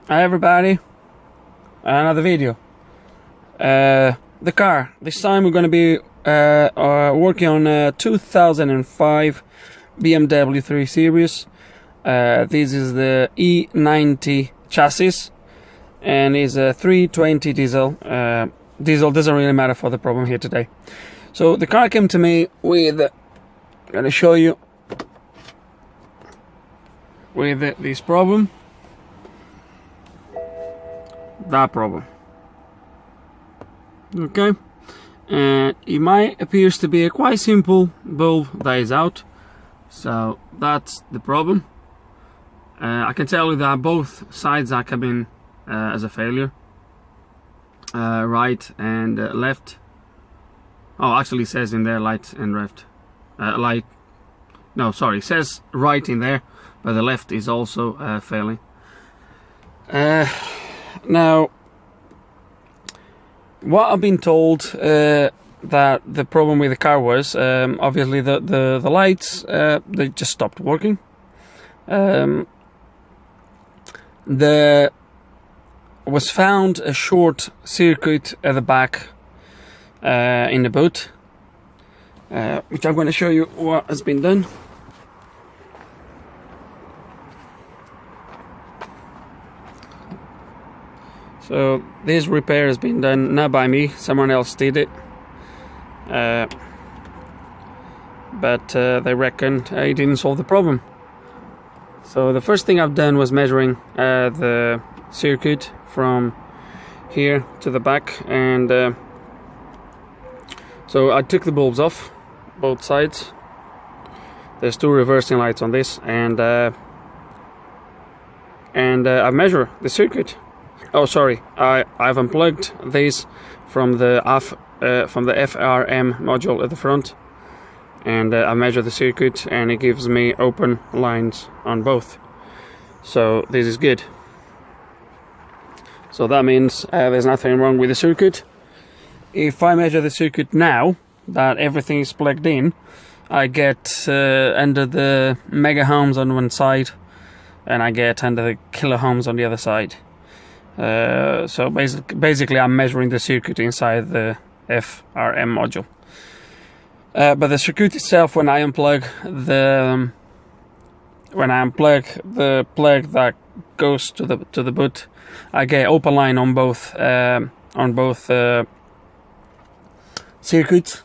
Hi everybody, another video. The car. This time we're going to be working on a 2005 BMW 3 Series. This is the E90 chassis and is a 320 diesel. Diesel doesn't really matter for the problem here today. So the car came to me with, I'm going to show you, with this problem. That problem. Okay, and it might appears to be a quite simple bulb that is out, so that's the problem. I can tell you that both sides are coming as a failure, right and left. Oh, actually it says in there right and left. No, sorry, it says right in there, but the left is also failing. Now, what I've been told that the problem with the car was, obviously the lights, they just stopped working. There was found a short circuit at the back in the boot, which I'm going to show you what has been done. So this repair has been done not by me, someone else did it, but they reckon it didn't solve the problem. So the first thing I've done was measuring the circuit from here to the back, and so I took the bulbs off both sides. There's two reversing lights on this, and I measure the circuit. Oh, sorry, I've unplugged these from the FRM module at the front, and I measure the circuit, and it gives me open lines on both. So this is good. So that means there's nothing wrong with the circuit. If I measure the circuit now that everything is plugged in, I get under the mega ohms on one side, and I get under the kilo ohms on the other side. So basically I'm measuring the circuit inside the FRM module, but the circuit itself, when I unplug the plug that goes to the boot, I get open line on both circuits,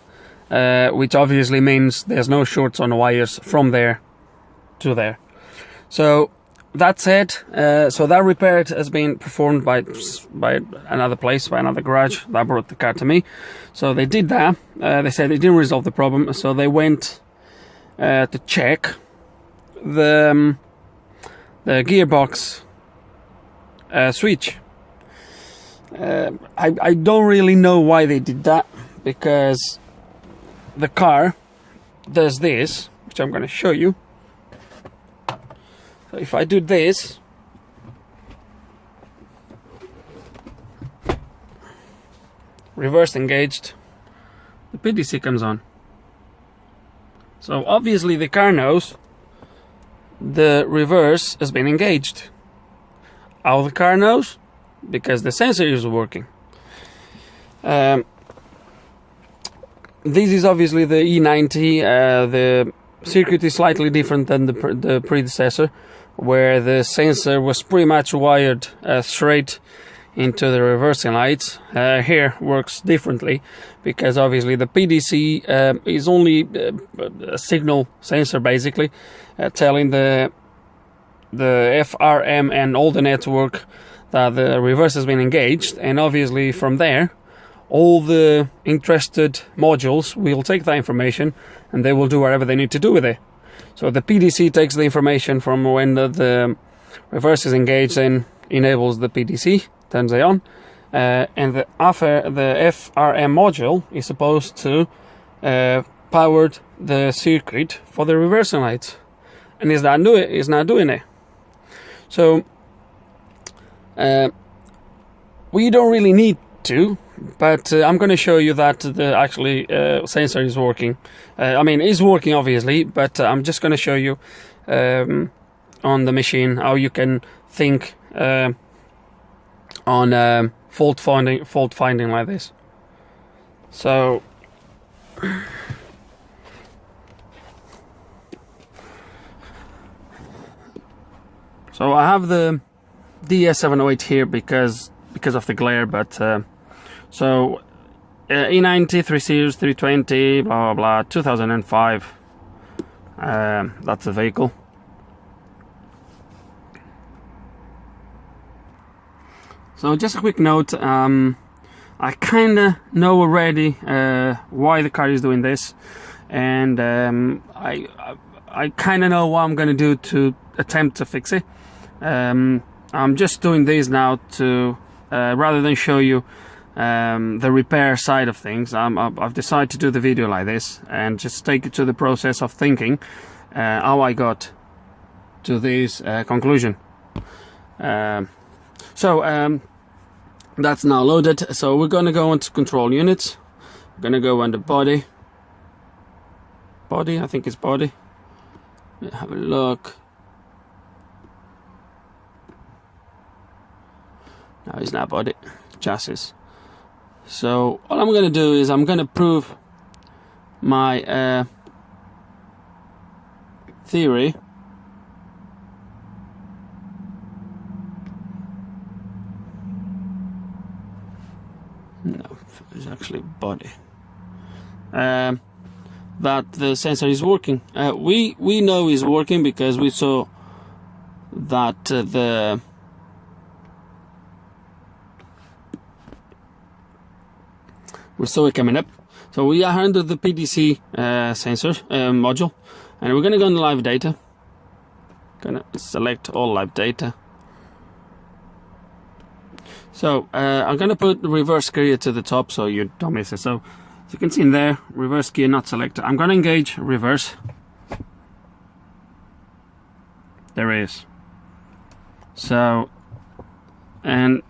which obviously means there's no shorts on the wires from there to there. So that said, so that repair has been performed by another place, by another garage that brought the car to me. So they did that. They said it didn't resolve the problem, so they went to check the gearbox switch. I don't really know why they did that, because the car does this, which I'm going to show you. So if I do this, reverse engaged, the PDC comes on. So obviously the car knows the reverse has been engaged. How the car knows? Because the sensor is working. This is obviously the E90. The circuit is slightly different than the predecessor, where the sensor was pretty much wired straight into the reversing lights. Here works differently, because obviously the PDC is only a signal sensor, basically telling the FRM and all the network that the reverse has been engaged, and obviously from there all the interested modules will take that information and they will do whatever they need to do with it. So the PDC takes the information from when the reverse is engaged and enables the PDC, turns it on, and the FRM module is supposed to power the circuit for the reversing lights, and is not doing it. So we don't really need to, but I'm going to show you that the sensor is working. I mean, it's working obviously, but I'm just going to show you on the machine how you can think on fault finding like this. So I have the DS708 here because of the glare, but so E90 3 Series 320 blah blah blah 2005. That's the vehicle. So just a quick note, I kinda know already why the car is doing this, and I kinda know what I'm gonna do to attempt to fix it. I'm just doing this now to rather than show you the repair side of things. I've decided to do the video like this and just take you to the process of thinking how I got to this conclusion. That's now loaded, so we're gonna go into control units. We're gonna go under body, I think it's body. Have a look. No, it's not body, chassis. So all I'm gonna do is I'm gonna prove my theory. No, it's actually body. That the sensor is working. We know it's working because we saw that we saw it coming up. So we are under the PDC sensor module, and we're gonna go on the live data. Gonna select all live data. So I'm gonna put the reverse gear to the top so you don't miss it. So as you can see in there, reverse gear not selected. I'm gonna engage reverse. There is. So, and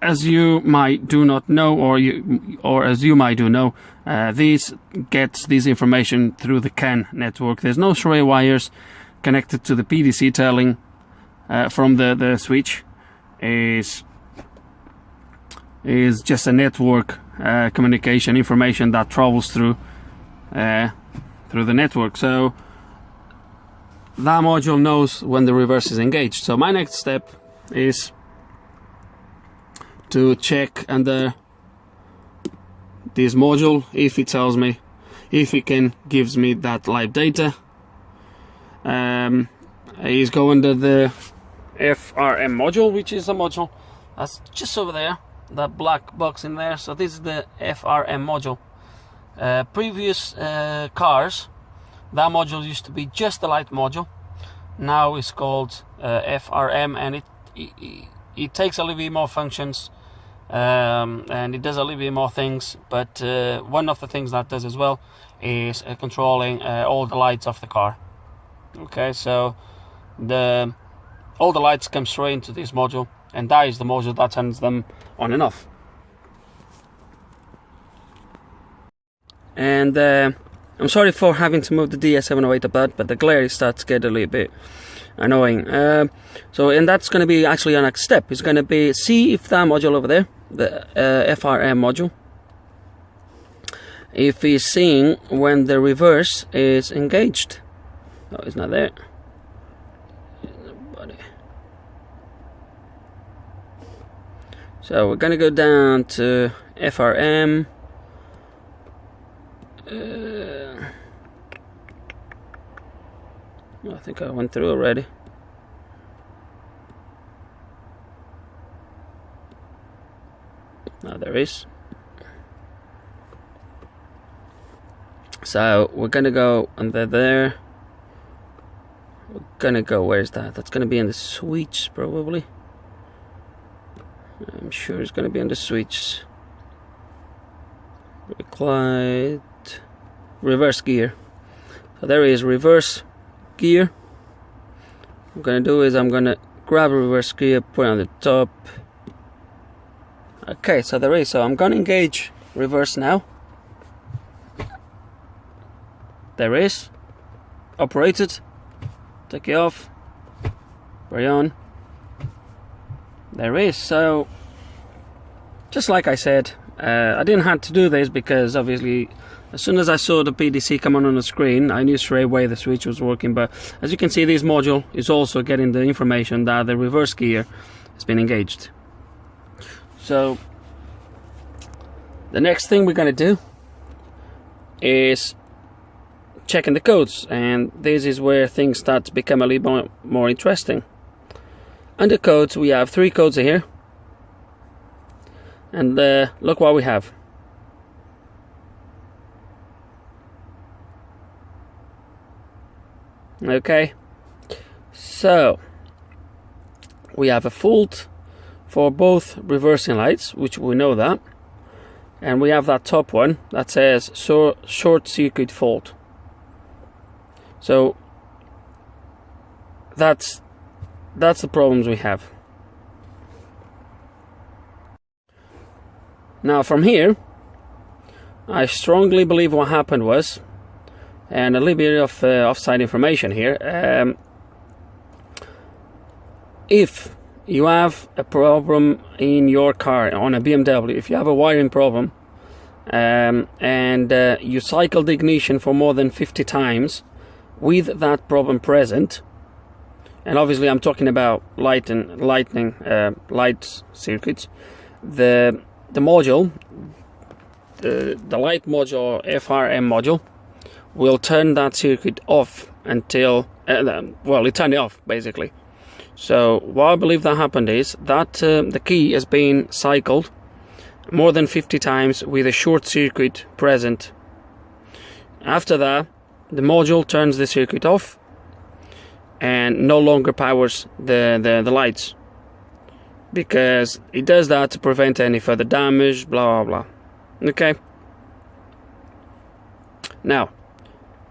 as you might do not know, or as you might do know, this gets this information through the CAN network. There's no stray wires connected to the PDC telling from the switch. Is just a network communication information that travels through the network. So that module knows when the reverse is engaged. So my next step is to check under this module if it tells me, if it gives me that live data. Is go under the FRM module, which is a module that's just over there, that black box in there. So this is the FRM module. Previous cars, that module used to be just the light module. Now it's called FRM, and it takes a little bit more functions, and it does a little bit more things. But one of the things that does as well is controlling all the lights of the car. Okay, so all the lights come straight into this module, and that is the module that turns them on and off. And I'm sorry for having to move the DS708 about, but the glare starts to get a little bit annoying. And that's going to be actually our next step. It's going to be see if that module over there, the FRM module, if it's seeing when the reverse is engaged. No, it's not there. So we're gonna go down to FRM. I think I went through already. Now there is. So we're gonna go under there. We're gonna go, where's that? That's gonna be in the switch probably. I'm sure it's gonna be on the switch. Required reverse gear. So there is reverse gear. What I'm gonna do is I'm gonna grab a reverse gear, put it on the top. Okay, so there is. So I'm gonna engage reverse now. There is. Operated. Take it off. Carry on. there is. So just like I said, I didn't have to do this because obviously as soon as I saw the PDC come on the screen, I knew straight away the switch was working. But as you can see, this module is also getting the information that the reverse gear has been engaged. So the next thing we're going to do is checking the codes, and this is where things start to become a little more interesting. Under codes, we have 3 codes here, and look what we have. Okay, so we have a fault for both reversing lights, which we know that, and we have that top one that says short circuit fault. So that's the problems we have. Now from here, I strongly believe what happened was, and a little bit of offside information here, if you have a problem in your car on a BMW, if you have a wiring problem, and you cycle the ignition for more than 50 times with that problem present, and obviously I'm talking about light circuits, the module, the light module, FRM module, will turn that circuit off until well, it turned it off basically. So what I believe that happened is that the key has been cycled more than 50 times with a short circuit present. After that, the module turns the circuit off and no longer powers the lights, because it does that to prevent any further damage, blah blah blah. Okay, now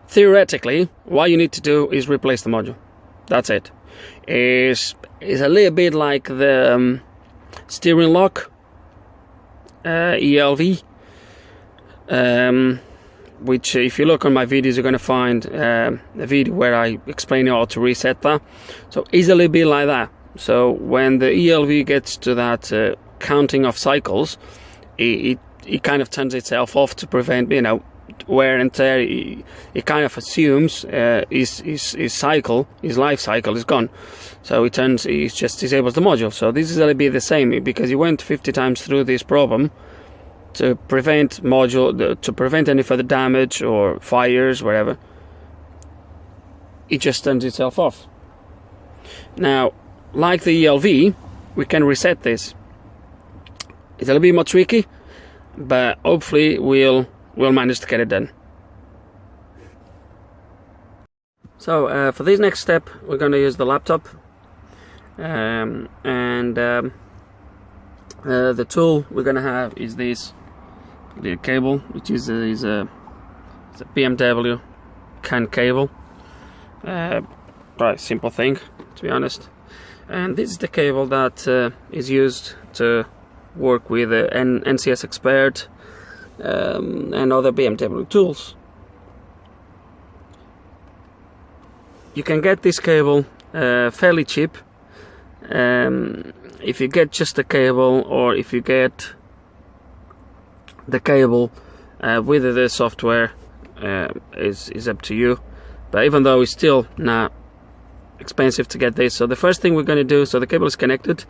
theoretically what you need to do is replace the module. That's it. It's a little bit like the steering lock ELV, which if you look on my videos you're going to find a video where I explain how to reset that. So it's a little bit like that. So when the ELV gets to that counting of cycles, it kind of turns itself off to prevent, you know, wear and tear. It kind of assumes his life cycle is gone, so it just disables the module. So this is going to be the same, because you went 50 times through this problem to prevent any further damage or fires, wherever. It just turns itself off. Now, like the ELV, we can reset this. It's a little bit more tricky, but hopefully we'll manage to get it done. So for this next step, we're going to use the laptop, and the tool we're going to have is this little cable, which is a BMW CAN cable. Right, simple thing, to be honest. And this is the cable that is used to work with NCS Expert and other BMW tools. You can get this cable fairly cheap if you get just the cable, or if you get the cable with the software, is up to you. But even though it's still not expensive to get this. So the first thing we're going to do, so the cable is connected,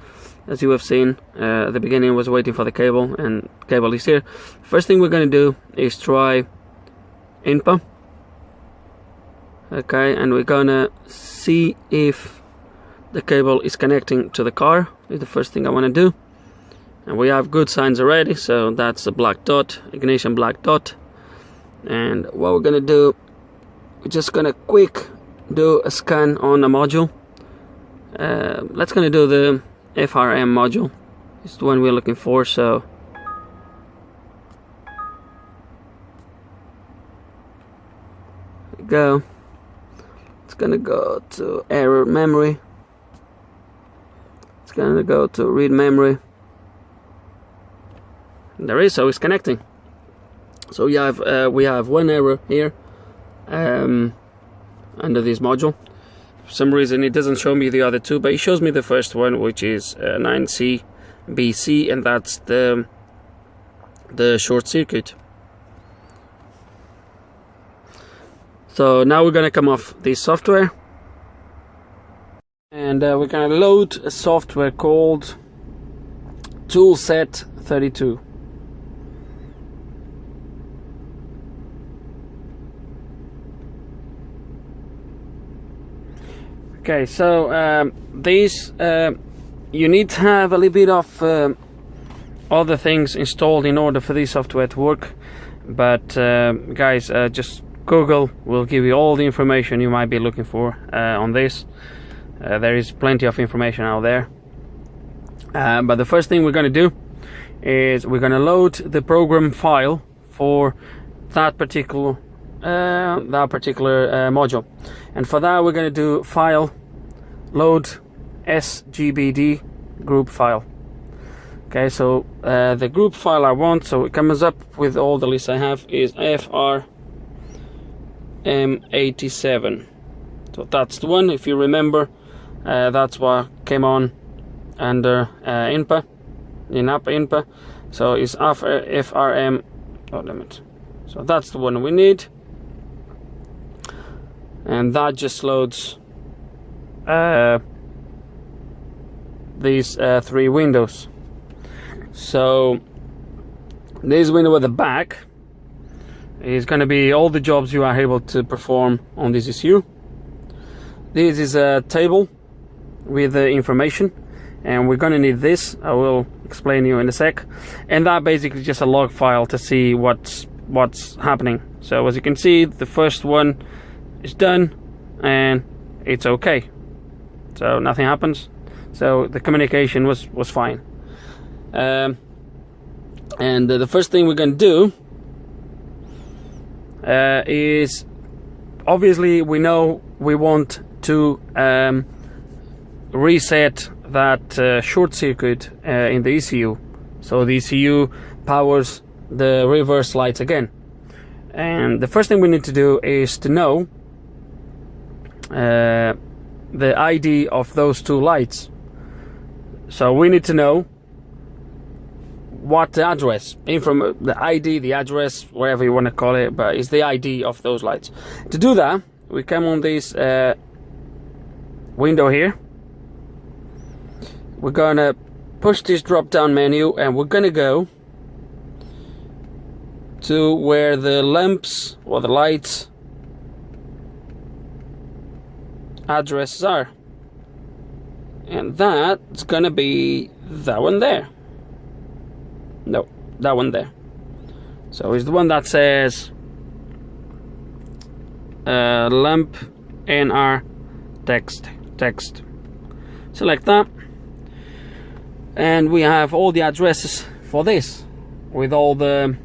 as you have seen. At the beginning I was waiting for the cable, and cable is here. First thing we're going to do is try INPA. Okay, and we're gonna see if the cable is connecting to the car. Is the first thing I want to do, and we have good signs already. So that's a black dot, ignition black dot. And what we're gonna do, we're just gonna quick do a scan on the module. Let's gonna do the FRM module. It's the one we're looking for. So there we go. It's gonna go to error memory. It's gonna go to read memory. And there is, so it's connecting. So we have one error here under this module. some reason it doesn't show me the other two, but it shows me the first one, which is 9C BC, and that's the short circuit. So now we're gonna come off this software, and we're gonna load a software called Toolset32. Okay, so these you need to have a little bit of other things installed in order for this software to work, but guys, just Google will give you all the information you might be looking for on this. There is plenty of information out there, but the first thing we're going to do is we're going to load the program file for that particular module, and for that we're going to do file load sgbd group file. Okay, so the group file I want, so it comes up with all the lists I have, is FRM87. So that's the one. If you remember, that's what came on under INPA, INPA. So it's FRM. Oh, damn it. So that's the one we need, and that just loads these three windows. So this window at the back is going to be all the jobs you are able to perform on this ECU. This is a table with the information, and we're going to need this. I will explain to you in a sec. And that basically just a log file to see what's happening. So as you can see, the first one is done and it's okay, so nothing happens, so the communication was fine. And the first thing we're going to do is, obviously we know we want to reset that short circuit in the ECU, so the ECU powers the reverse lights again. And the first thing we need to do is to know the ID of those two lights. So we need to know what the address, from the ID, the address, whatever you want to call it, but it's the ID of those lights. To do that, we come on this window here. We're gonna push this drop down menu, and we're gonna go to where the lamps or the lights addresses are, and that's gonna be that one there. No, that one there. So it's the one that says lamp NR text. Select that, and we have all the addresses for this with all the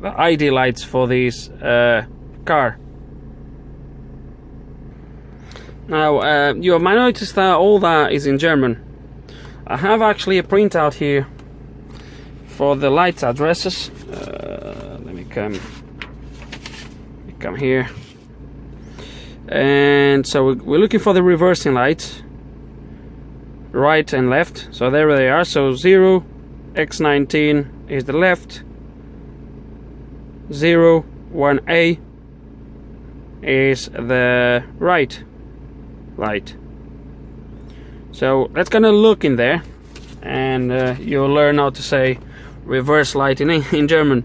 ID lights for this car. Now you might notice that all that is in German. I have actually a printout here for the lights addresses. Let me come here, and so we're looking for the reversing lights, right and left. So there they are. So 0x19 is the left, 1A is the right light. So let's gonna look in there, and you'll learn how to say reverse light in German.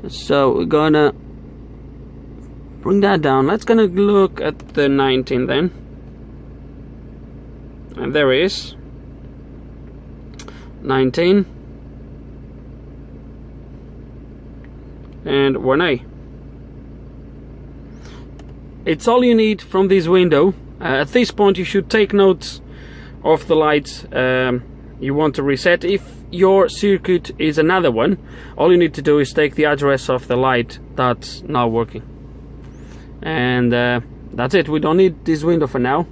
So we're gonna bring that down. Let's gonna look at the 19 then, and there is 19 and 1A. It's all you need from this window. At this point you should take notes of the lights you want to reset. If your circuit is another one, all you need to do is take the address of the light that's not working, and that's it. We don't need this window for now.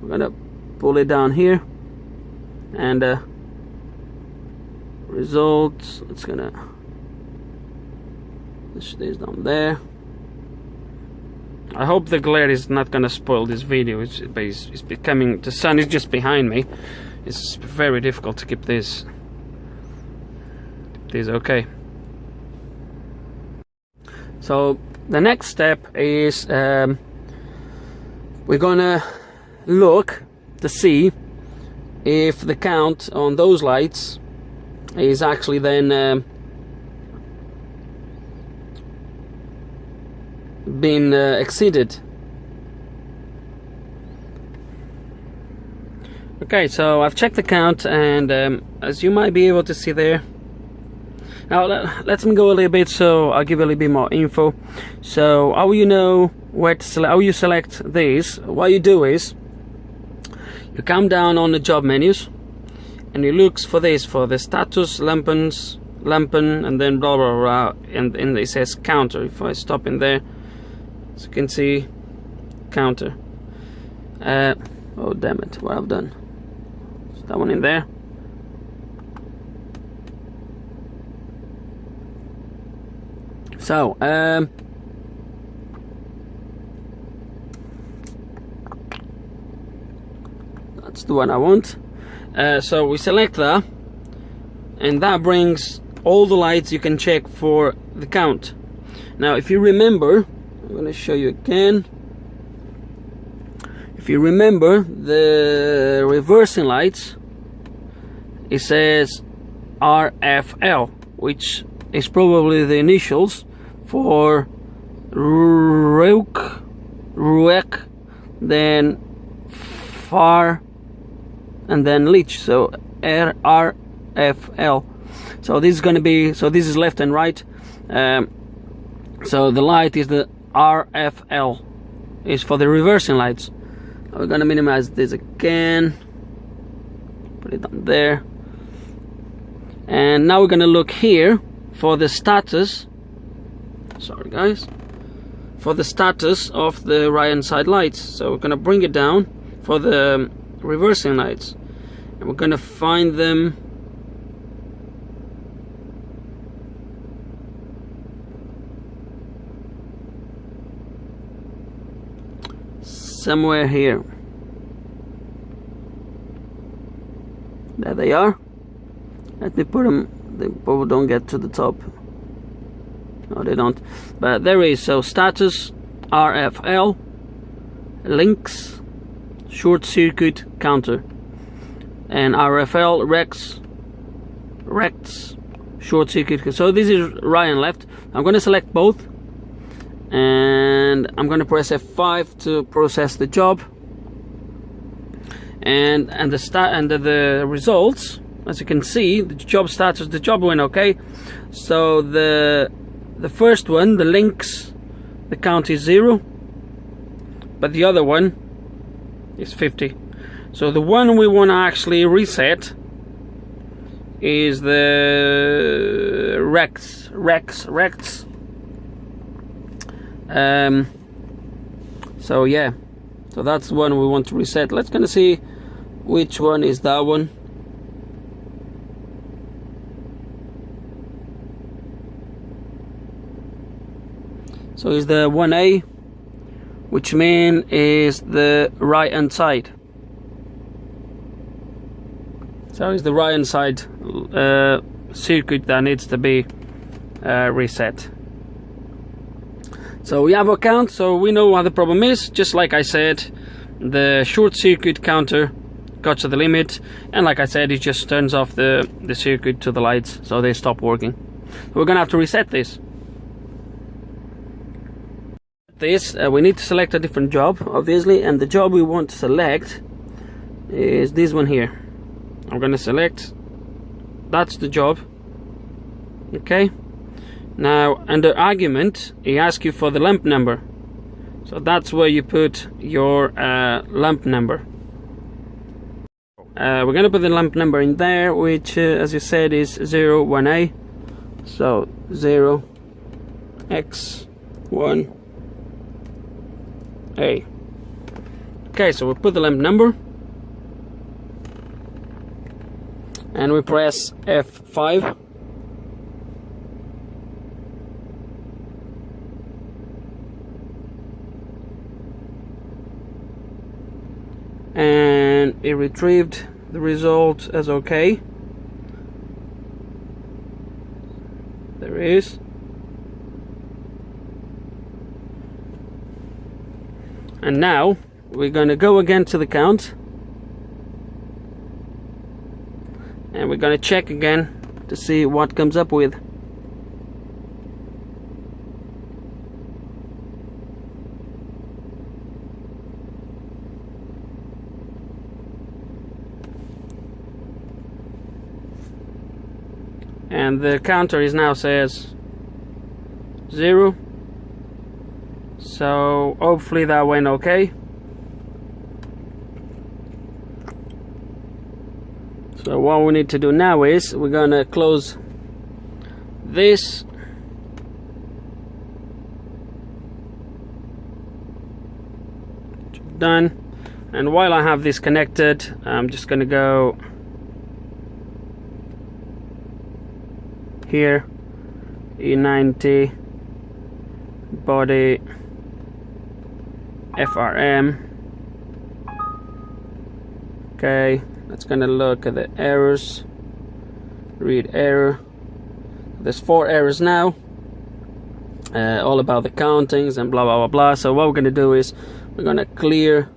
We're gonna pull it down here, and results, it's gonna push this down there. I hope the glare is not gonna spoil this video. It's becoming, the sun is just behind me. It's very difficult to keep this okay. So the next step is we're gonna look to see if the count on those lights is actually then been exceeded. Okay, so I've checked the count, and as you might be able to see there, now let's go a little bit, so I'll give you a little bit more info. So how you know where to select, how you select these, what you do is you come down on the job menus and you look for this, for the status, lampen, and then blah blah blah, and it says counter. If I stop in there, as you can see, counter. Oh damn it, what I've done. Is that one in there? So that's the one I want. So we select that, and that brings all the lights you can check for the count. Now if you remember, I'm going to show you again. If you remember the reversing lights, it says RFL, which is probably the initials for Ruek, then Far, and then Leach. So RFL. So this is going to be, so this is left and right. So the light is the RFL, is for the reversing lights. We're going to minimize this again, put it on there, and now we're going to look here for the status, sorry guys, for the status of the right hand side lights. So we're going to bring it down for the reversing lights, and we're going to find them somewhere here. There they are. Let me put them, they probably don't get to the top. No, they don't, but there is. So status, RFL, links, short circuit, counter, and RFL, rects, short circuit. So this is right and left. I'm going to select both, and I'm going to press F5 to process the job, and the results, as you can see, the job status, the job went okay. So the first one, the links, the count is 0, but the other one is 50. So the one we want to actually reset is the rects. So yeah, so that's the one we want to reset. Let's gonna see which one is that one. So is the 1A, which means is the right hand side. So it's the right hand side circuit that needs to be reset. So we have a count, so we know what the problem is. Just like I said, the short circuit counter got to the limit, and like I said, it just turns off the circuit to the lights, so they stop working. So we're gonna have to reset this. We need to select a different job, obviously, and the job we want to select is this one here. I'm gonna select, that's the job. Okay, now under argument he asks you for the lamp number, so that's where you put your lamp number. We're gonna put the lamp number in there, which as you said is 01A, so 0x1A. Okay, so we put the lamp number and we press F5. and it retrieved the result as okay. There it is. And now we're going to go again to the count, and we're going to check again to see what comes up with. And the counter is now says 0. So hopefully that went okay. So what we need to do now is we're gonna close this. Done. And while I have this connected, I'm just gonna go here, E90 body FRM. Okay, that's gonna look at the errors, read error. There's 4 errors now, all about the countings and blah blah blah blah. So what we're gonna do is we're gonna clear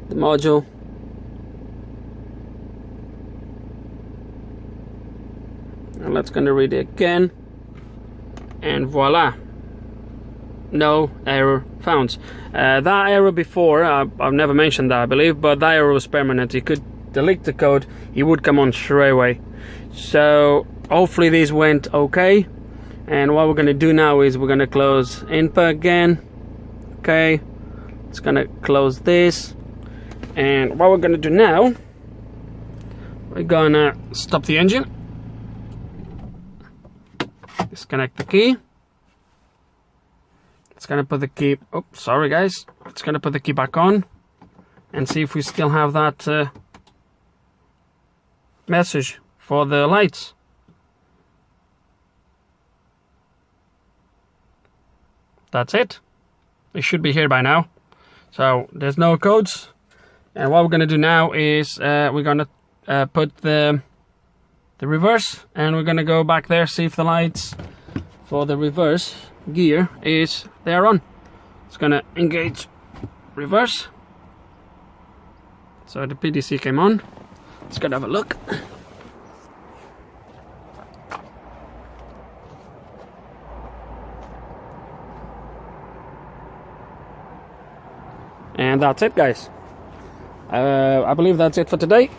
the module, and let's gonna read it again, and voila, no error found. That error before, I've never mentioned that I believe, but that error was permanent. You could delete the code, it would come on straight away. So hopefully this went okay, and what we're gonna do now is we're gonna close input again. Okay, it's gonna close this, and what we're gonna do now, we're gonna stop the engine, disconnect the key. It's gonna put the key, oh sorry guys, it's gonna put the key back on and see if we still have that message for the lights. That's it. It should be here by now. So there's no codes, and what we're gonna do now is we're gonna put the reverse, and we're gonna go back there, see if the lights for the reverse gear is there on. It's gonna engage reverse. So the PDC came on. Let's go have a look. And that's it guys. I believe that's it for today.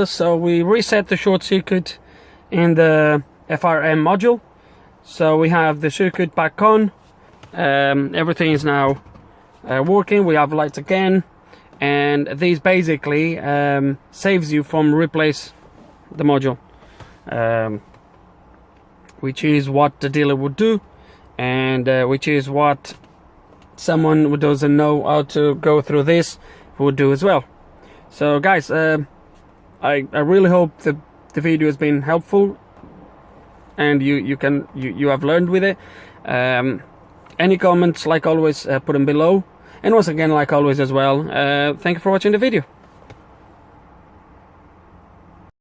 So we reset the short circuit in the FRM module. So we have the circuit back on, everything is now working, we have lights again, and this basically saves you from replace the module, which is what the dealer would do, and which is what someone who doesn't know how to go through this would do as well. So guys, I really hope the video has been helpful, and you have learned with it. Any comments, like always, put them below, and once again, like always as well, thank you for watching the video.